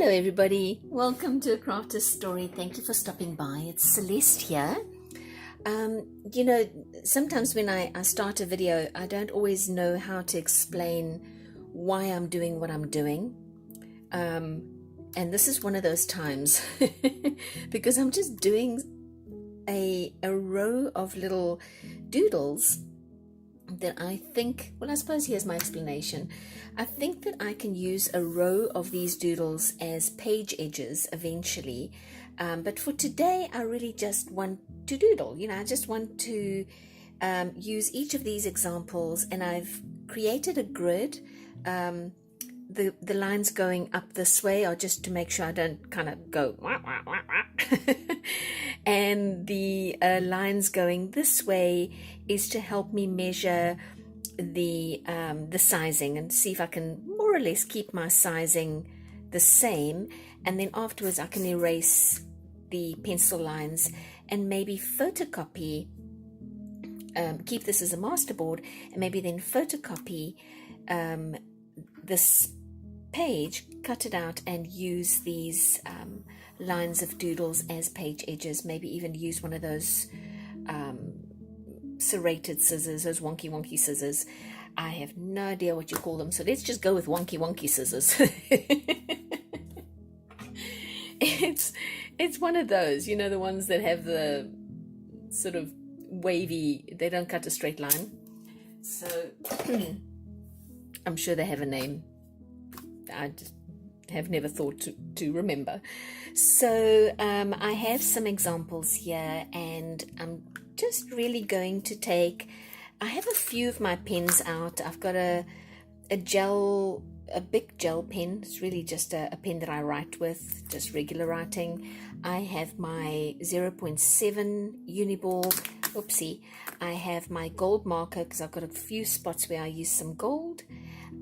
Hello everybody, welcome to A Crafter's Story. Thank you for stopping by. It's Celeste here. Sometimes when I start a video, I don't always know how to explain why I'm doing what I'm doing. And this is one of those times because I'm just doing a row of little doodles that I think, well, I suppose here's my explanation. I think that I can use a row of these doodles as page edges eventually, but for today I really just want to doodle. I just want to use each of these examples, and I've created a grid. The lines going up this way are just to make sure I don't kind of go wah, wah, wah, wah. And the lines going this way is to help me measure the sizing and see if I can more or less keep my sizing the same, and then afterwards I can erase the pencil lines and maybe photocopy, keep this as a masterboard, and maybe then photocopy this page, cut it out, and use these lines of doodles as page edges. Maybe even use one of those serrated scissors, those wonky scissors. I have no idea what you call them, so let's just go with wonky scissors. It's one of those, the ones that have the sort of wavy, they don't cut a straight line. So I'm sure they have a name. I just have never thought to remember. So I have some examples here, and I'm just really going to take, I have a few of my pens out. I've got a big gel pen. It's really just a pen that I write with, just regular writing. I have my 0.7 Uniball. Oopsie. I have my gold marker because I've got a few spots where I use some gold.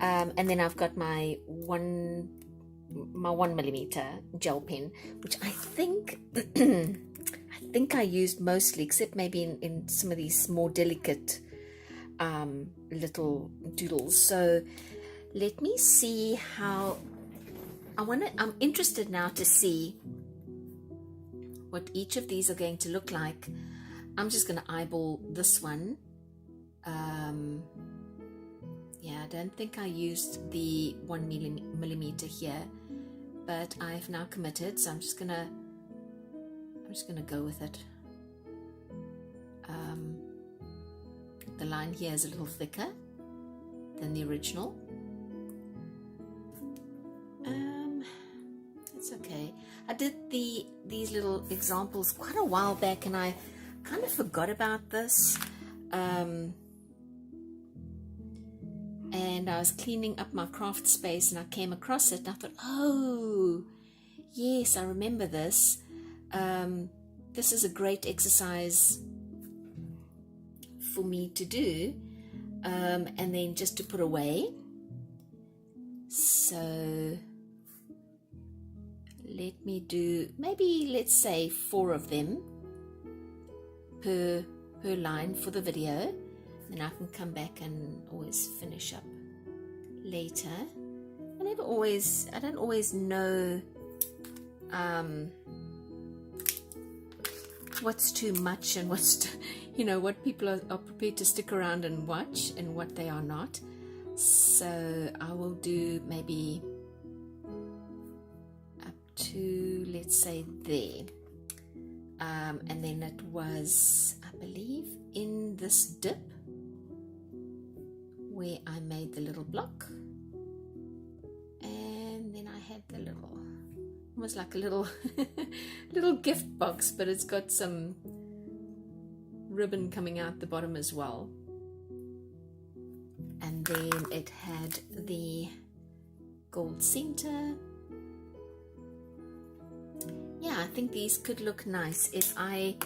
And then I've got my 1mm gel pen, which I think I used mostly, except maybe in some of these more delicate little doodles. So let me see how I'm interested now to see what each of these are going to look like. I'm just going to eyeball this one. Yeah, I don't think I used the 1mm here, but I've now committed, so I'm just gonna go with it. The line here is a little thicker than the original. It's okay. I did these little examples quite a while back, and I kind of forgot about this. And I was cleaning up my craft space and I came across it and I thought, oh yes, I remember this. This is a great exercise for me to do, and then just to put away. So let me do, maybe let's say 4 of them per line for the video. Then I can come back and always finish up later. I don't always know what's too much and what's what people are prepared to stick around and watch and what they are not. So I will do maybe up to, let's say, there. And then it was, I believe, in this dip where I made the little block, and then I had the little, almost like a little little gift box, but it's got some ribbon coming out the bottom as well, and then it had the gold center. Yeah, I think these could look nice if I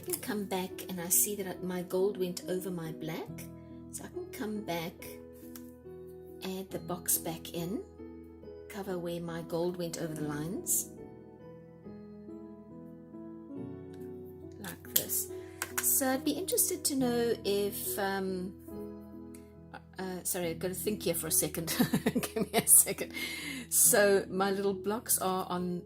can come back and I see that my gold went over my black. So I can come back, add the box back in, cover where my gold went over the lines, like this. So I'd be interested to know if sorry, I've got to think here for a second. Give me a second. So my little blocks are on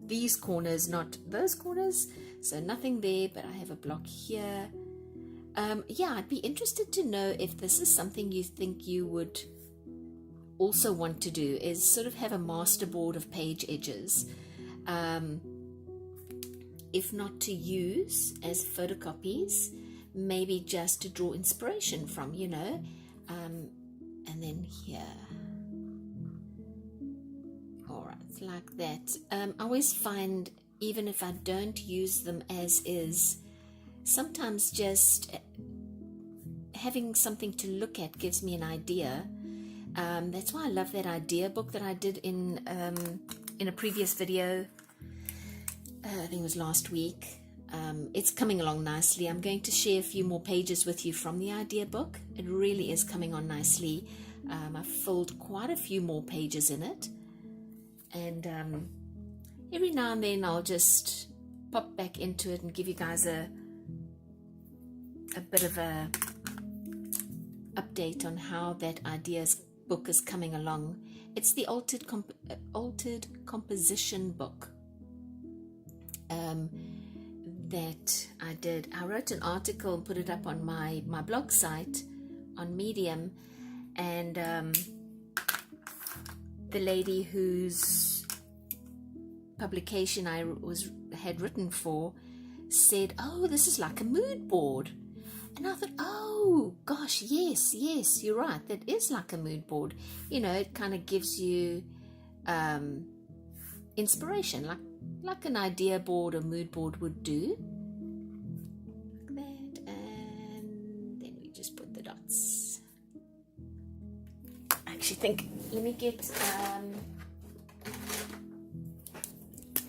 these corners, not those corners. So nothing there, but I have a block here. Yeah, I'd be interested to know if this is something you think you would also want to do, is sort of have a master board of page edges. If not to use as photocopies, maybe just to draw inspiration from, you know. And then here. All right, like that. I always find, even if I don't use them as is, sometimes just having something to look at gives me an idea. That's why I love that idea book that I did in a previous video. I think it was last week. It's coming along nicely. I'm going to share a few more pages with you from the idea book. It really is coming on nicely. I've filled quite a few more pages in it. And every now and then I'll just pop back into it and give you guys a bit of a update on how that ideas book is coming along. It's the altered composition book that I did. I wrote an article and put it up on my blog site on Medium, and the lady whose publication I had written for said, "Oh, this is like a mood board." And I thought, oh gosh, yes, you're right, that is like a mood board. You know, it kind of gives you inspiration, like an idea board or mood board would do. Like that, and then we just put the dots. I actually think, let me get,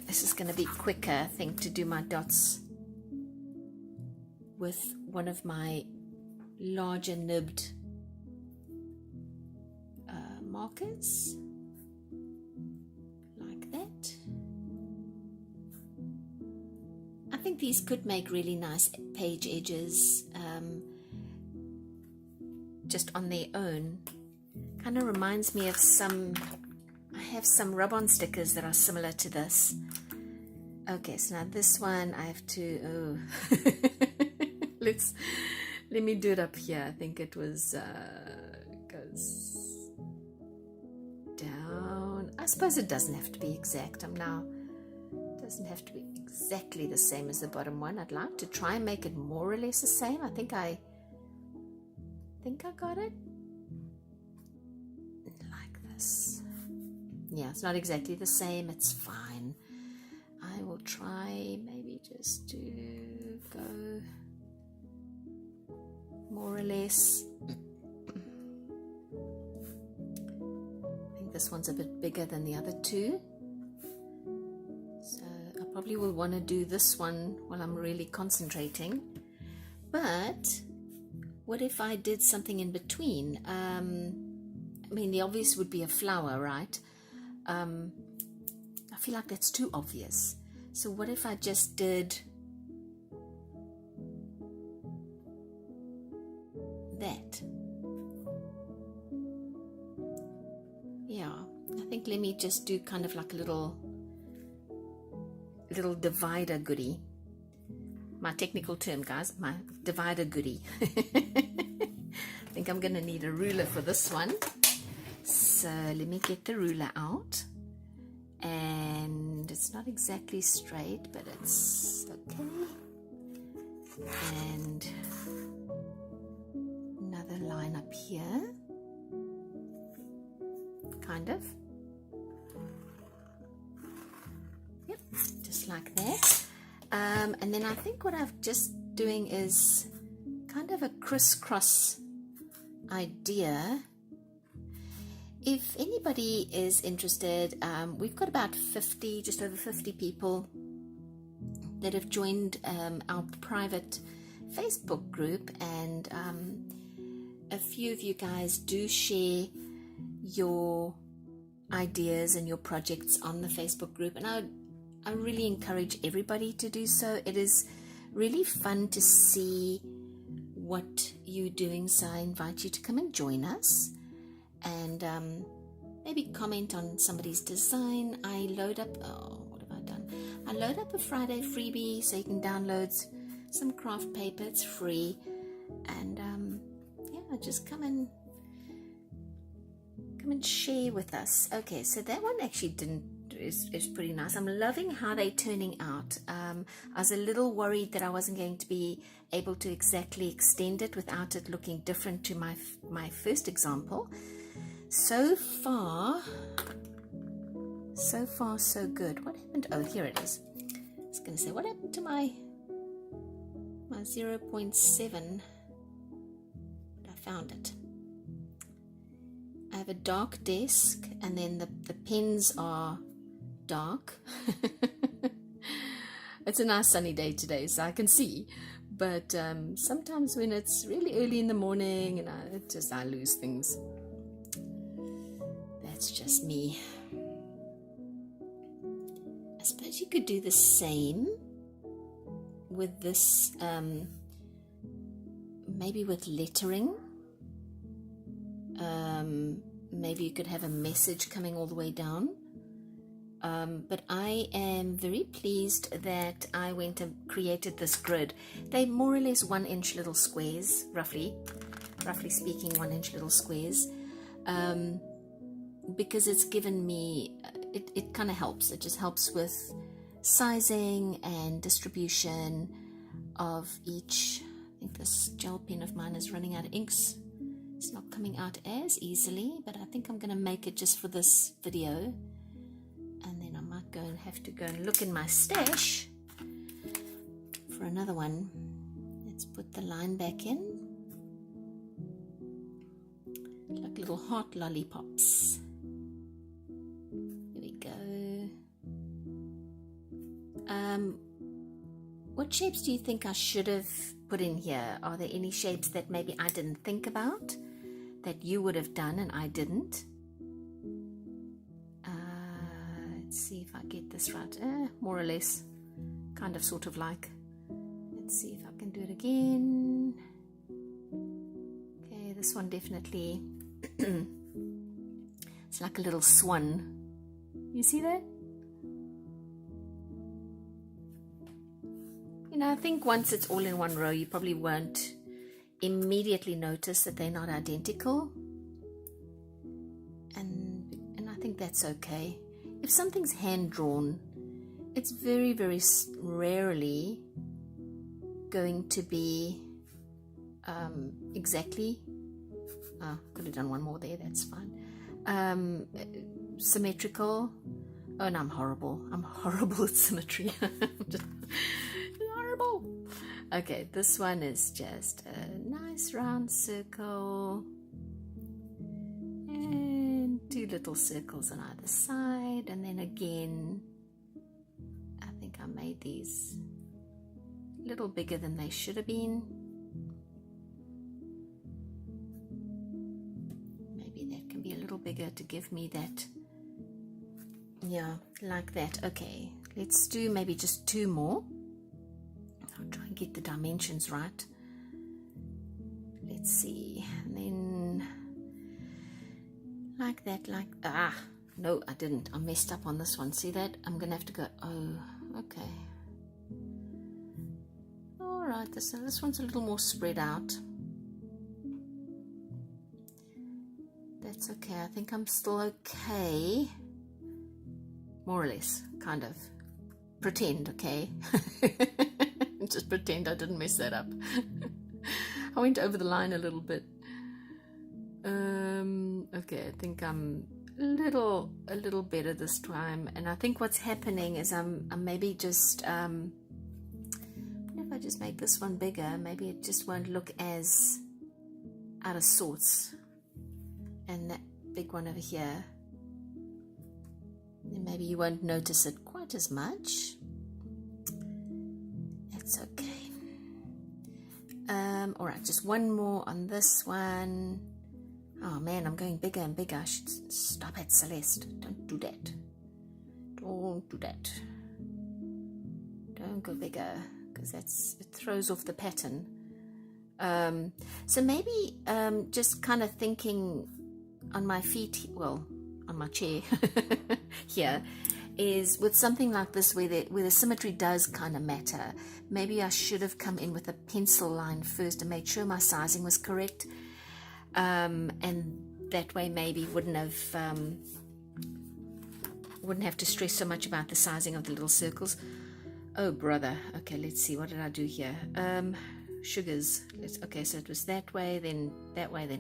this is going to be quicker, I think, to do my dots with one of my larger nibbed markers, like that. I think these could make really nice page edges just on their own. Kind of reminds me of I have some rub-on stickers that are similar to this. Okay, so now this one I have to, let me do it up here. I think it was goes down. I suppose it doesn't have to be exact. It doesn't have to be exactly the same as the bottom one. I'd like to try and make it more or less the same. I think I got it like this. Yeah, it's not exactly the same. It's fine. I will try maybe just to go more or less. I think this one's a bit bigger than the other two, so I probably will want to do this one while I'm really concentrating. But what if I did something in between? I mean, the obvious would be a flower, right? I feel like that's too obvious. So what if I just did that? Yeah, I think let me just do kind of like a little divider goodie. My technical term, guys, my divider goodie. I think I'm going to need a ruler for this one. So let me get the ruler out. And it's not exactly straight, but it's okay. And another line up here, kind of. Yep, just like that. And then I think what I'm just doing is kind of a crisscross idea. If anybody is interested, we've got about 50, just over 50 people that have joined our private Facebook group, and a few of you guys do share your ideas and your projects on the Facebook group, and I really encourage everybody to do so. It is really fun to see what you're doing, so I invite you to come and join us, and maybe comment on somebody's design. I load up, what have I done? I load up a Friday freebie so you can download some craft paper. It's free, and yeah, just come and share with us. Okay, so that one actually is pretty nice. I'm loving how they're turning out. I was a little worried that I wasn't going to be able to exactly extend it without it looking different to my first example. So far so good. What happened? Oh, here it is. I was going to say, what happened to my 0.7? But I found it. I have a dark desk, and then the pens are dark. It's a nice sunny day today, so I can see, but sometimes when it's really early in the morning and I lose things. That's just me. I suppose you could do the same with this, maybe with lettering. Maybe you could have a message coming all the way down. But I am very pleased that I went and created this grid. They're more or less 1-inch little squares, roughly speaking, 1-inch little squares, because it's given me, it kind of helps. It just helps with sizing and distribution of each. I think this gel pen of mine is running out of inks. It's not coming out as easily, but I think I'm going to make it just for this video. And then I might have to go and look in my stash for another one. Let's put the line back in. Like little heart lollipops. Here we go. What shapes do you think I should have put in here? Are there any shapes that maybe I didn't think about that you would have done and I didn't? Let's see if I get this right. More or less, kind of sort of like. Let's see if I can do it again. Okay, this one definitely, it's like a little swan. You see that? You know, I think once it's all in one row, you probably won't immediately notice that they're not identical. And I think that's okay. If something's hand-drawn, it's very, very rarely going to be exactly, could have done one more there, that's fine, symmetrical. Oh, and I'm horrible at symmetry. Horrible. Okay, this one is just a nice round circle and 2 little circles on either side, and then again I think I made these a little bigger than they should have been. Maybe that can be a little bigger to give me that, yeah, like that. Okay, let's do maybe just 2 more. I'll try and get the dimensions right. Let's see, and then like that, no, I didn't. I messed up on this one. See that? I'm gonna have to go, oh, okay. All right, this one's a little more spread out. That's okay. I think I'm still okay. More or less, kind of. Pretend, okay? Just pretend I didn't mess that up. I went over the line a little bit. Okay, I think I'm a little better this time, and I think what's happening is I'm maybe just what if I just make this one bigger? Maybe it just won't look as out of sorts, and that big one over here, then maybe you won't notice it quite as much. It's okay. All right, just one more on this one. Oh man, I'm going bigger and bigger. I should stop it, Celeste. Don't do that. Don't do that. Don't go bigger, because it throws off the pattern. So maybe just kind of thinking on my feet, well, on my chair here, is with something like this where the symmetry does kind of matter. Maybe I should have come in with a pencil line first and made sure my sizing was correct, and that way maybe wouldn't have to stress so much about the sizing of the little circles. Oh brother. Okay, let's see, what did I do here? Sugars. Okay, so it was that way, then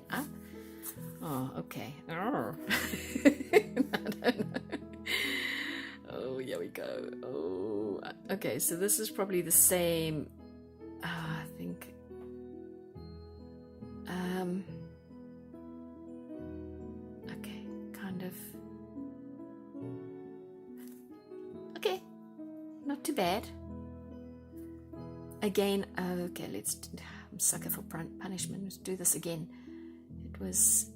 up. Oh, okay. Oh. I don't know. Oh, here we go. Oh, okay, so this is probably the same. I think. Okay, kind of. Okay, not too bad. Again, okay, I'm sucker for punishment. Let's do this again. It was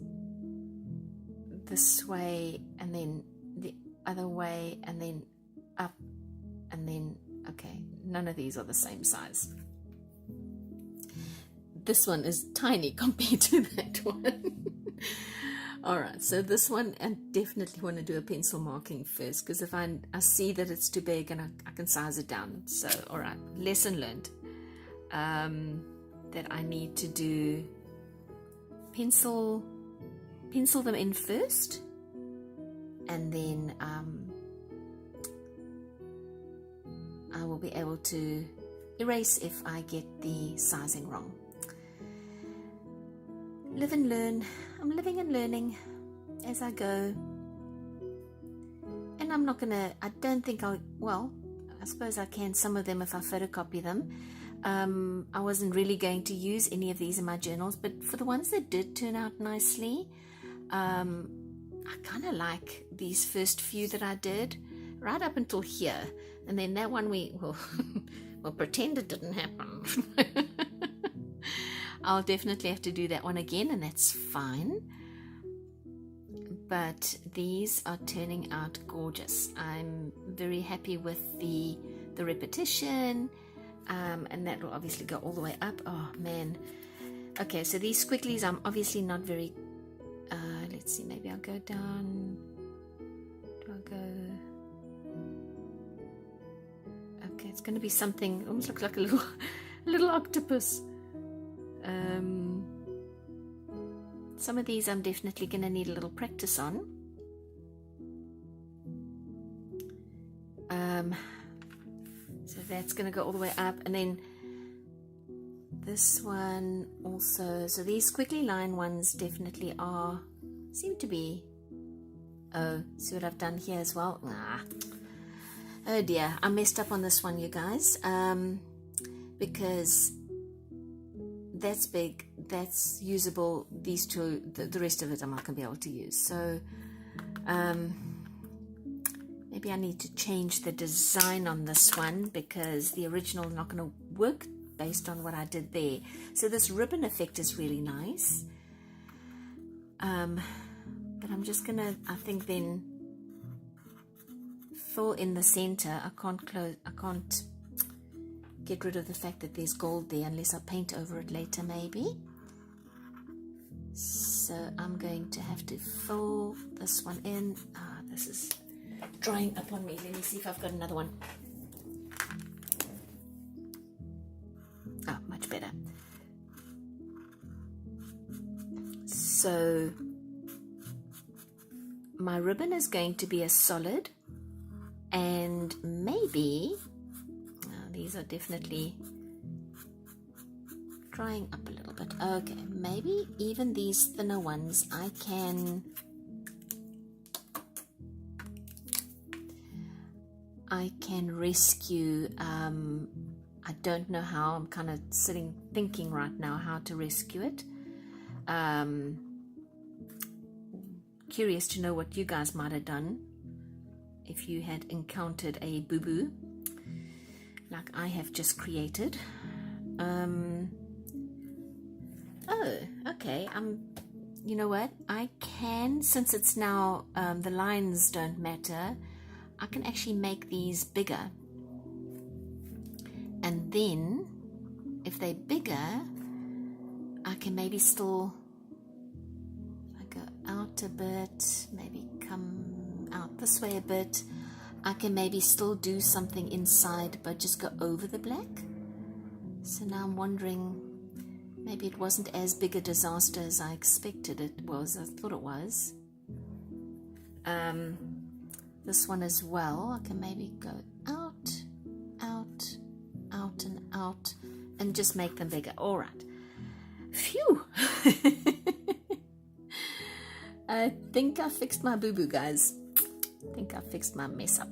this way, and then the other way, and then up, and then, okay, none of these are the same size. This one is tiny compared to that one. All right, so this one, I definitely want to do a pencil marking first, because if I see that it's too big, and I can size it down. So, all right, lesson learned, that I need to do pencil them in first, and then I will be able to erase if I get the sizing wrong. Live and learn. I'm living and learning as I go. And I'm not gonna, I don't think well, I suppose I can some of them if I photocopy them. I wasn't really going to use any of these in my journals, but for the ones that did turn out nicely, I kind of like these first few that I did right up until here, and then that one we'll pretend it didn't happen. I'll definitely have to do that one again, and that's fine, but these are turning out gorgeous. I'm very happy with the repetition, and that will obviously go all the way up. Oh man. Okay, so these squigglies I'm obviously not very let's see, maybe I'll go down. Do I go? Okay, it's going to be something, almost looks like a little octopus. Some of these I'm definitely going to need a little practice on. So that's going to go all the way up, and then this one also. So these squiggly line ones definitely seem to be. Oh, see what I've done here as well? Oh dear, I messed up on this one, you guys, because that's big, that's usable. These two, the rest of it I'm not going to be able to use. So maybe I need to change the design on this one, because the original is not going to work based on what I did there. So this ribbon effect is really nice. But I'm just going to, I think, then fill in the center. I can't get rid of the fact that there's gold there unless I paint over it later maybe. So I'm going to have to fill this one in. This is drying up on me. Let me see if I've got another one. Oh, much better. So my ribbon is going to be a solid, and maybe these are definitely drying up a little bit. Okay, maybe even these thinner ones I can rescue. I don't know how. I'm kind of thinking right now how to rescue it. Curious to know what you guys might have done if you had encountered a boo-boo like I have just created. Oh, okay. You know what? I can, since it's now the lines don't matter, I can actually make these bigger. And then, if they're bigger, I can maybe still, if I go out a bit, maybe come out this way a bit, I can maybe still do something inside but just go over the black. So now I'm wondering, maybe it wasn't as big a disaster as I expected it was. I thought it was. This one as well, I can maybe go out, out, out and out and just make them bigger. All right. Phew. I think I fixed my boo-boo, guys. I think I fixed my mess up.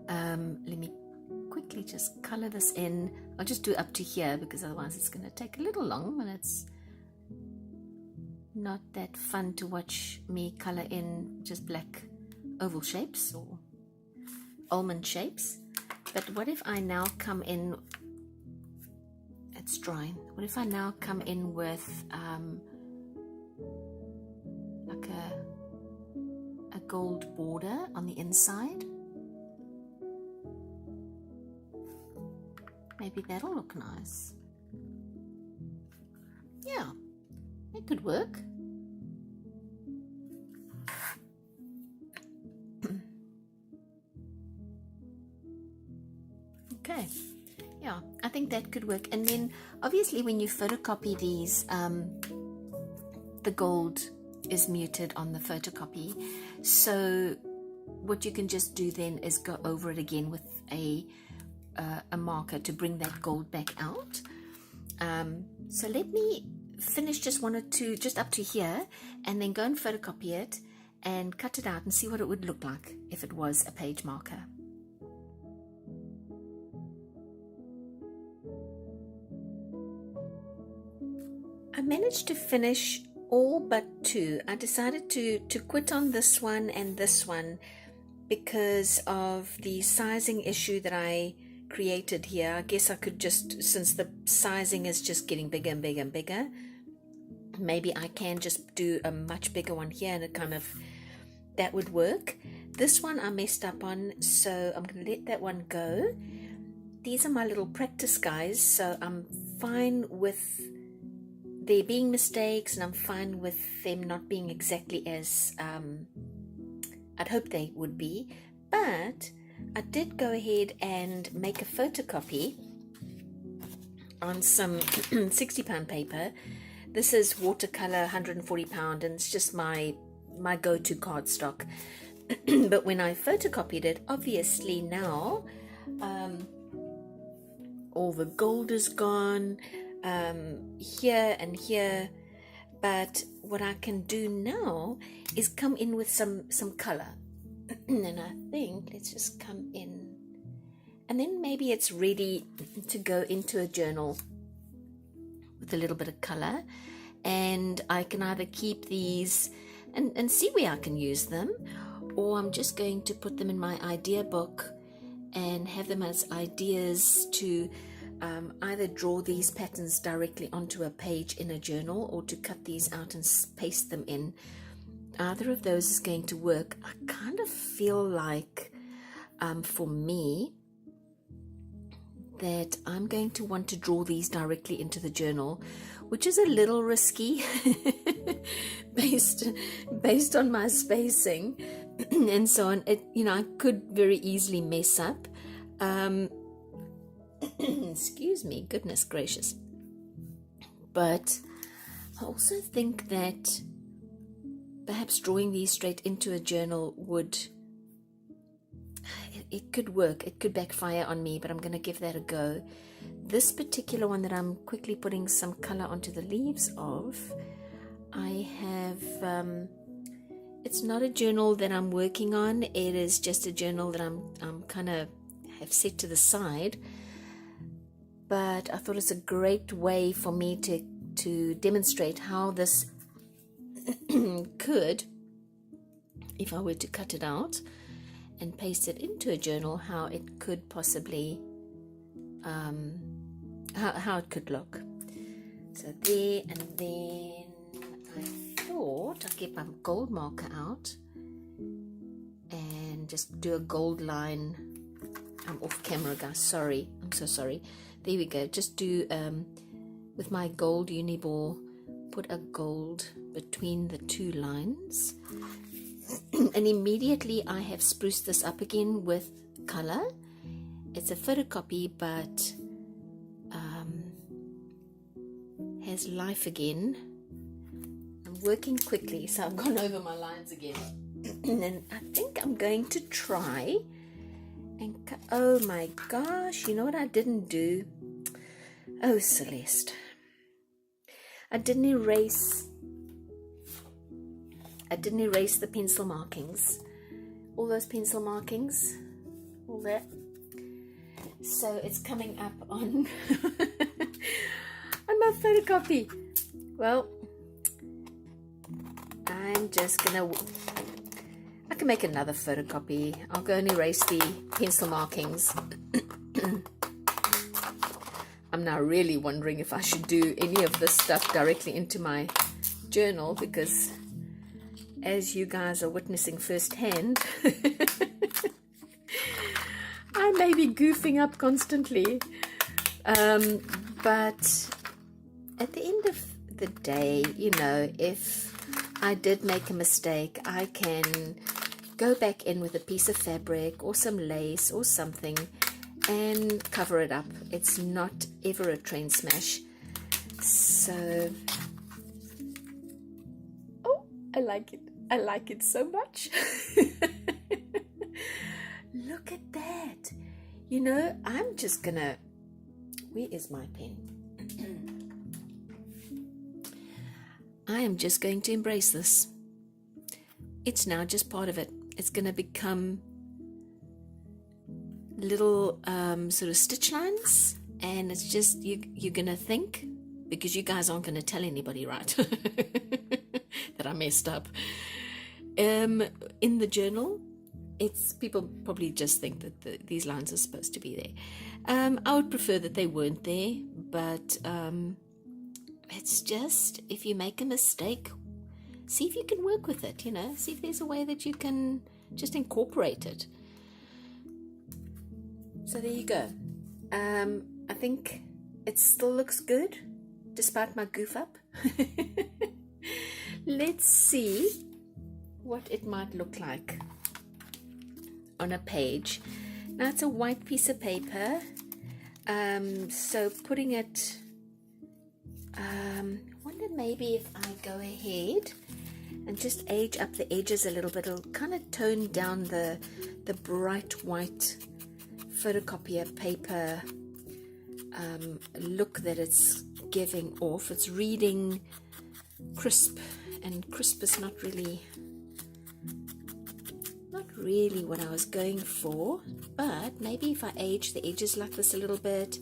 Let me quickly just color this in. I'll just do up to here because otherwise it's going to take a little long and it's not that fun to watch me color in just black oval shapes or almond shapes. But what if I now come in, it's drying, what if I now come in with like a gold border on the inside? Maybe that'll look nice. Yeah, it could work. Okay, yeah, I think that could work. And then obviously when you photocopy these, the gold is muted on the photocopy. So what you can just do then is go over it again with a marker to bring that gold back out. So let me finish just one or two, just up to here, and then go and photocopy it and cut it out and see what it would look like if it was a page marker. I managed to finish all but two. I decided to quit on this one and this one because of the sizing issue that I created here. I guess I could just, since the sizing is just getting bigger and bigger and bigger, maybe I can just do a much bigger one here and it kind of, that would work. This one I messed up on, so I'm going to let that one go. These are my little practice guys, so I'm fine with there being mistakes and I'm fine with them not being exactly as I'd hope they would be. But I did go ahead and make a photocopy on some £60 paper. This is watercolor, £140, and it's just my go-to cardstock. But when I photocopied it, obviously now all the gold is gone here and here. But what I can do now is come in with some color. And I think let's just come in, and then maybe it's ready to go into a journal with a little bit of color, and I can either keep these and see where I can use them, or I'm just going to put them in my idea book and have them as ideas to either draw these patterns directly onto a page in a journal or to cut these out and paste them in. Either of those is going to work. I kind of feel like for me that I'm going to want to draw these directly into the journal, which is a little risky based on my spacing and so on. It, you know, I could very easily mess up. Excuse me, goodness gracious. But I also think that perhaps drawing these straight into a journal would, it could work. It could backfire on me, but I'm going to give that a go. This particular one that I'm quickly putting some color onto the leaves of, I have, it's not a journal that I'm working on. It is just a journal that I'm kind of have set to the side. But I thought it's a great way for me to demonstrate how this could, if I were to cut it out and paste it into a journal, how it could possibly, how it could look. So there, and then I thought I'd get my gold marker out and just do a gold line. I'm off camera, guys, sorry, I'm so sorry. There we go, just do with my gold Uniball, put a gold between the two lines. And immediately I have spruced this up again with color. It's a photocopy, but has life again. I'm working quickly, so I've gone over my lines again. And I think I'm going to try and oh my gosh, you know what I didn't do? Oh, Celeste, I didn't erase the pencil markings, all those pencil markings, all that. So it's coming up on on my photocopy. Well, I'm just gonna, I can make another photocopy. I'll go and erase the pencil markings. I'm now really wondering if I should do any of this stuff directly into my journal, because as you guys are witnessing firsthand, I may be goofing up constantly. But at the end of the day, you know, if I did make a mistake, I can go back in with a piece of fabric or some lace or something and cover it up. It's not ever a train smash. So, oh, I like it. I like it so much. Look at that. You know, I'm just gonna, where is my pen? I am just going to embrace this. It's now just part of it. It's going to become little sort of stitch lines, and it's just, you're going to think, because you guys aren't going to tell anybody, right, that I messed up. In the journal, it's, people probably just think that these lines are supposed to be there. I would prefer that they weren't there, but it's just, if you make a mistake, see if you can work with it, you know, see if there's a way that you can just incorporate it. So there you go. I think it still looks good despite my goof up. Let's see what it might look like on a page. Now it's a white piece of paper, so putting it, I wonder maybe if I go ahead and just age up the edges a little bit, it'll kind of tone down the bright white photocopier paper look that it's giving off. It's reading crisp, and crisp is not really what I was going for, but maybe if I age the edges like this a little bit,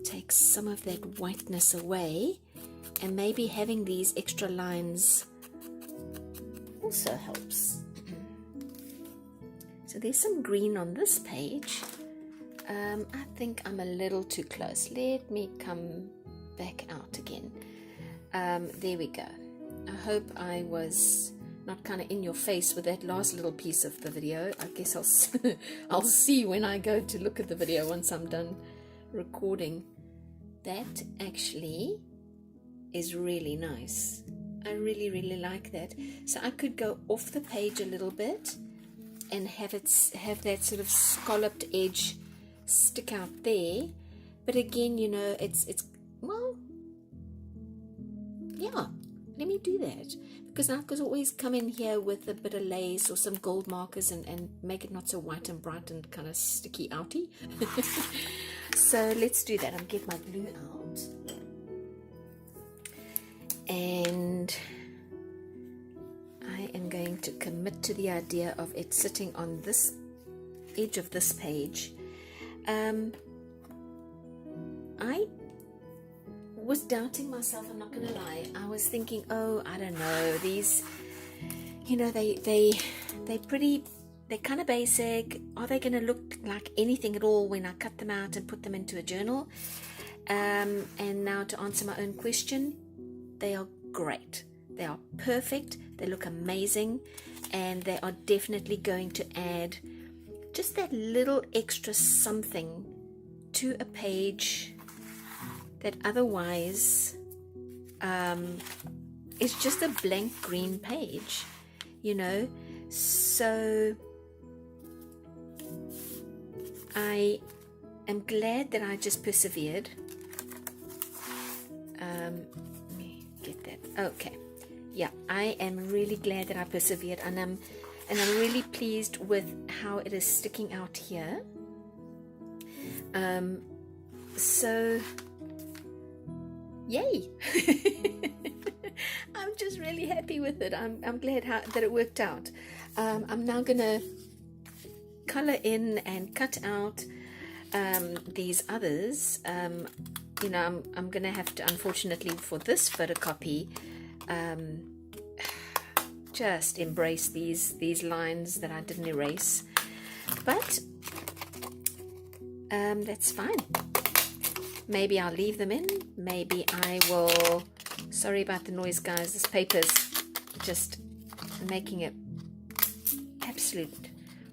take some of that whiteness away, and maybe having these extra lines also helps. So there's some green on this page. I think I'm a little too close. Let me come back out again. There we go. I hope I was not kind of in your face with that last little piece of the video. I guess I'll see when I go to look at the video once I'm done recording. That actually is really nice. I really, really like that. So I could go off the page a little bit and have that sort of scalloped edge stick out there. But again, you know, it's well, yeah, let me do that, because I could always come in here with a bit of lace or some gold markers and make it not so white and bright and kind of sticky outy. So let's do that. I'll get my glue out, and I am going to commit to the idea of it sitting on this edge of this page. I was doubting myself, I'm not gonna lie. I was thinking, oh, I don't know, these, you know, they're kind of basic. Are they gonna look like anything at all when I cut them out and put them into a journal? And now to answer my own question, they are great. They are perfect. They look amazing, and they are definitely going to add just that little extra something to a page that otherwise is just a blank green page, you know. So I am glad that I just persevered. Let me get that. Okay, yeah, I am really glad that I persevered, and I'm really pleased with how it is sticking out here. So yay. I'm just really happy with it. I'm glad that it worked out. I'm now gonna color in and cut out these others. You know, I'm gonna have to, unfortunately for this photocopy, just embrace these lines that I didn't erase, but that's fine. Maybe I'll leave them in, maybe I will. Sorry about the noise, guys. This paper's just making it absolute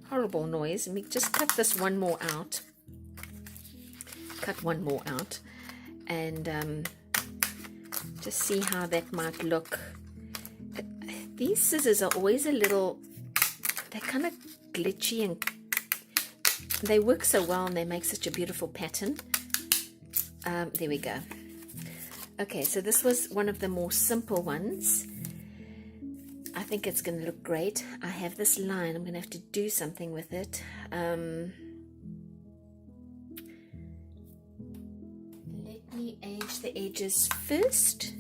horrible noise. Let me just cut this one more out. Cut one more out, and just see how that might look. These scissors are always a little, they're kind of glitchy, and they work so well and they make such a beautiful pattern. There we go. Okay, so this was one of the more simple ones. I think it's going to look great. I have this line. I'm going to have to do something with it. Let me age the edges first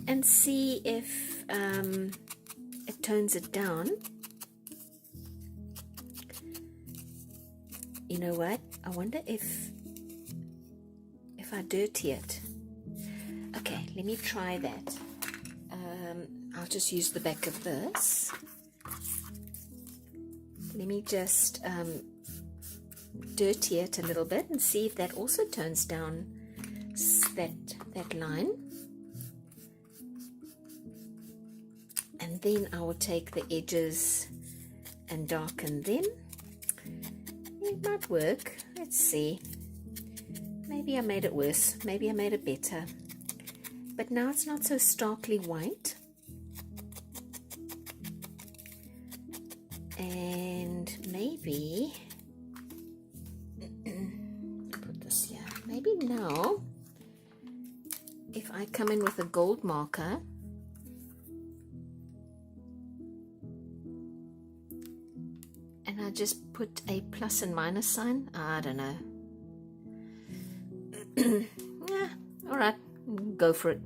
and see if it tones it down. You know what? I wonder if I dirty it. Okay, let me try that. I'll just use the back of this. Let me just dirty it a little bit and see if that also tones down that line. And then I will take the edges and darken them. It might work. Let's see. Maybe I made it worse. Maybe I made it better. But now it's not so starkly white. And maybe put this here. Maybe now, if I come in with a gold marker and I just put a plus and minus sign, I don't know. Yeah, all right, go for it.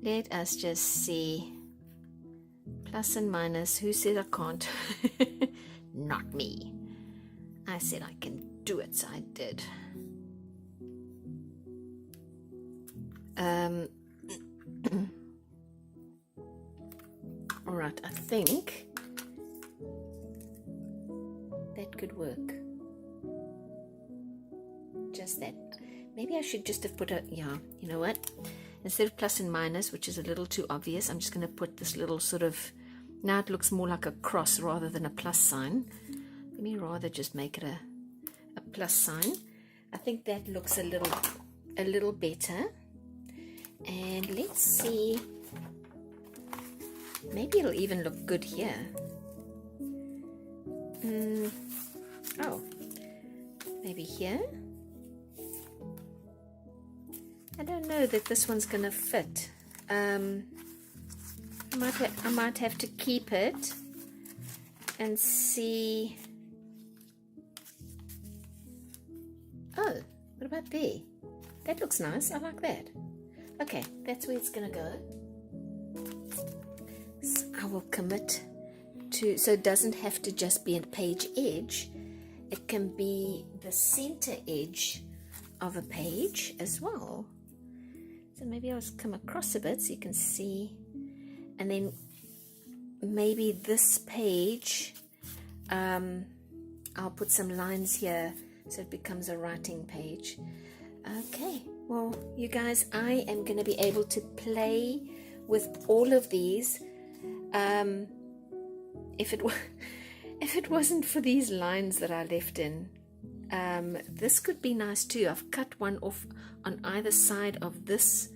Let us just see. Plus and minus. Who said I can't? Not me. I said I can do it, so I did. All right, I think that could work. Just that. Maybe I should just have put a, yeah, you know what? Instead of plus and minus, which is a little too obvious, I'm just going to put this little sort of, now it looks more like a cross rather than a plus sign. Let me rather just make it a plus sign. I think that looks a little better. And let's see, maybe it'll even look good here. Oh, maybe here. I don't know that this one's gonna fit. I might have to keep it and see. Oh, what about there? That looks nice. I like that. Okay, that's where it's gonna go. So I will commit to, so it doesn't have to just be a page edge. It can be the center edge of a page as well. So maybe I'll just come across a bit so you can see, and then maybe this page, I'll put some lines here so it becomes a writing page. Okay, well, you guys, I am going to be able to play with all of these. If it wasn't for these lines that I left in, This could be nice too. I've cut one off on either side of this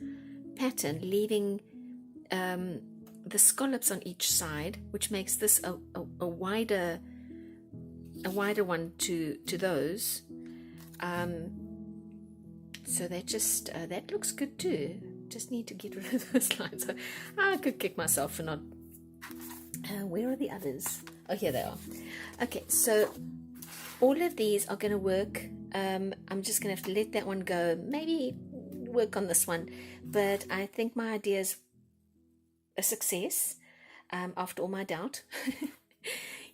pattern, leaving the scallops on each side, which makes this a wider one to those. So that just that looks good too. Just need to get rid of those lines. So I could kick myself for not. Where are the others? Oh, here they are. Okay, so all of these are going to work. I'm just going to have to let that one go. Maybe work on this one, but I think my idea is a success after all my doubt.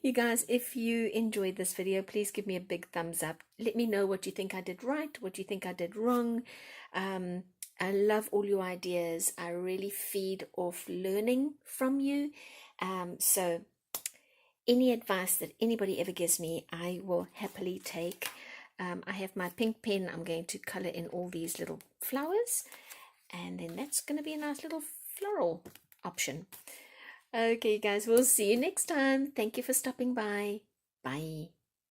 You guys, if you enjoyed this video, please give me a big thumbs up. Let me know what you think I did right, what you think I did wrong. I love all your ideas. I really feed off learning from you. So any advice that anybody ever gives me, I will happily take. I have my pink pen. I'm going to color in all these little flowers, and then that's going to be a nice little floral option. Okay, guys, we'll see you next time. Thank you for stopping by. Bye.